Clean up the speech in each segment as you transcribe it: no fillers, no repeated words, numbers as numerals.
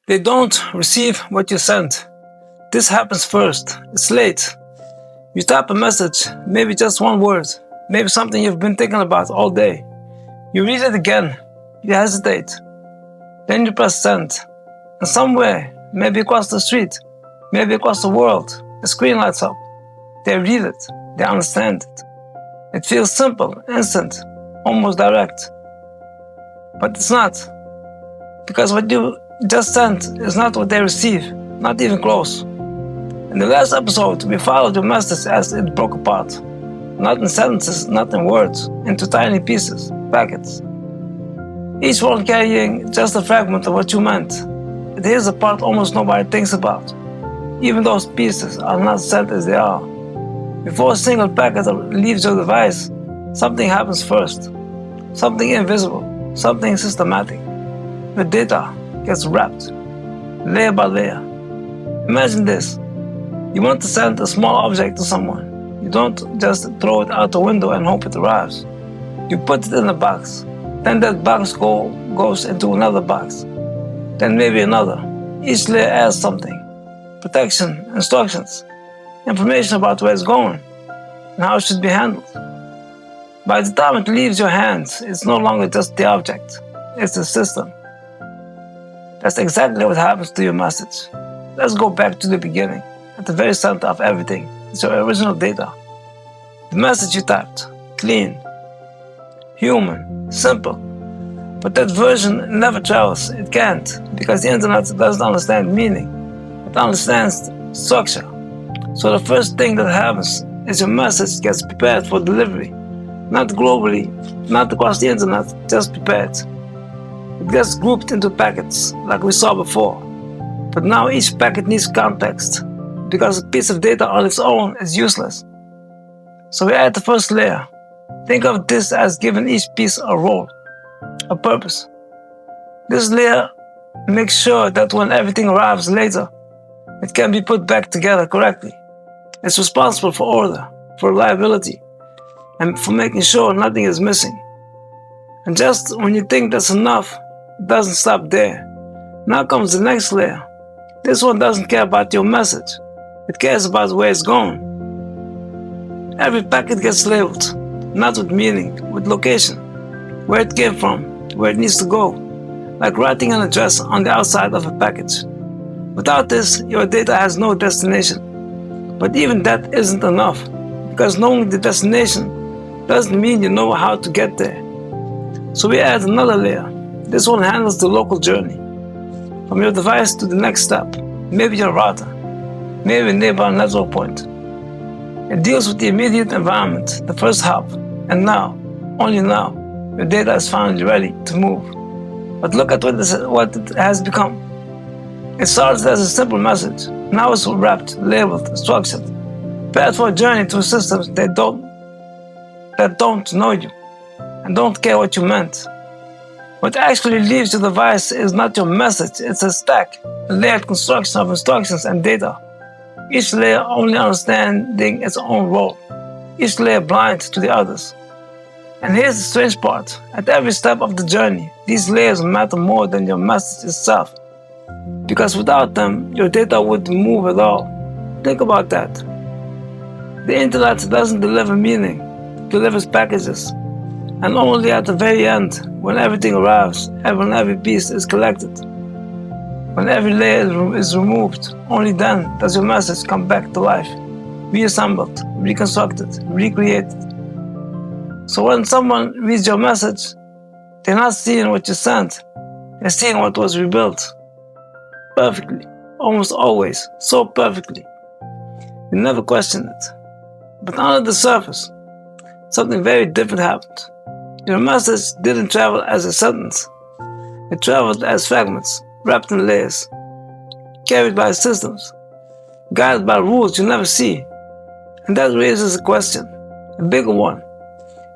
They don't receive what you sent. This happens first. It's late. You type a message, maybe just one word, maybe something you've been thinking about all day. You read it again. You hesitate. Then you press send. And somewhere, maybe across the street, maybe across the world, the screen lights up. They read it. They understand it. It feels simple, instant, almost direct. But it's not. Because what you just sent is not what they receive, not even close. In the last episode, we followed your message as it broke apart. Not in sentences, not in words, into tiny pieces, packets. Each one carrying just a fragment of what you meant. It is a part almost nobody thinks about. Even those pieces are not sent as they are. Before a single packet leaves your device, something happens first. Something invisible, something systematic. The data gets wrapped, layer by layer. Imagine this. You want to send a small object to someone. You don't just throw it out the window and hope it arrives. You put it in a box. Then that box goes into another box. Then maybe another. Each layer adds something. Protection, instructions, information about where it's going and how it should be handled. By the time it leaves your hands, it's no longer just the object. It's the system. That's exactly what happens to your message. Let's go back to the beginning. At the very center of everything is your original data. The message you typed, clean, human, simple. But that version never travels. It can't, because the internet doesn't understand meaning. It understands structure. So the first thing that happens is your message gets prepared for delivery. Not globally, not across the internet, just prepared. It gets grouped into packets, like we saw before. But now each packet needs context, because a piece of data on its own is useless. So we add the first layer. Think of this as giving each piece a role, a purpose. This layer makes sure that when everything arrives later, it can be put back together correctly. It's responsible for order, for reliability, and for making sure nothing is missing. And just when you think that's enough, it doesn't stop there. Now comes the next layer. This one doesn't care about your message. It cares about where it's going. Every packet gets labeled, not with meaning, with location, where it came from, where it needs to go, like writing an address on the outside of a package. Without this, your data has no destination. But even that isn't enough, because knowing the destination doesn't mean you know how to get there. So we add another layer. This one handles the local journey, from your device to the next step, maybe your router, maybe a nearby network point. It deals with the immediate environment, the first hop, and now, only now, your data is finally ready to move. But look at what it has become. It started as a simple message. Now it's wrapped, labeled, structured, prepared for a journey through systems that don't know you and don't care what you meant. What actually leaves your device is not your message, it's a stack, a layered construction of instructions and data. Each layer only understanding its own role, each layer blind to the others. And here's the strange part. At every step of the journey, these layers matter more than your message itself. Because without them, your data wouldn't move at all. Think about that. The internet doesn't deliver meaning, it delivers packages. And only at the very end, when everything arrives and when every piece is collected, when every layer is removed, only then does your message come back to life, reassembled, reconstructed, recreated. So when someone reads your message, they're not seeing what you sent, they're seeing what was rebuilt. Perfectly, almost always, so perfectly. You never question it. But under the surface, something very different happened. Your message didn't travel as a sentence. It traveled as fragments, wrapped in layers, carried by systems, guided by rules you never see. And that raises a question, a bigger one.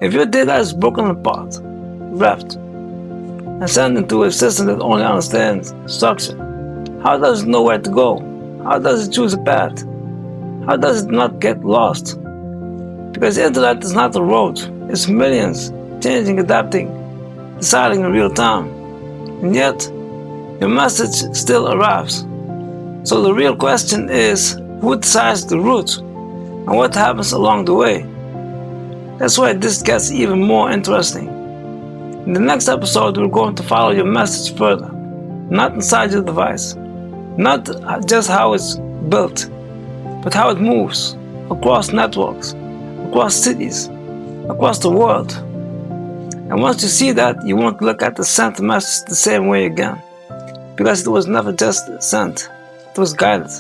If your data is broken apart, wrapped, and sent into a system that only understands structure, how does it know where to go? How does it choose a path? How does it not get lost? Because the internet is not a road, it's millions, changing, adapting, deciding in real time. And yet, your message still arrives. So the real question is, who decides the route and what happens along the way? That's why this gets even more interesting. In the next episode, we're going to follow your message further, not inside your device, not just how it's built, but how it moves across networks, across cities, across the world. And once you see that, you won't look at the sent message the same way again, because it was never just sent, it was guided.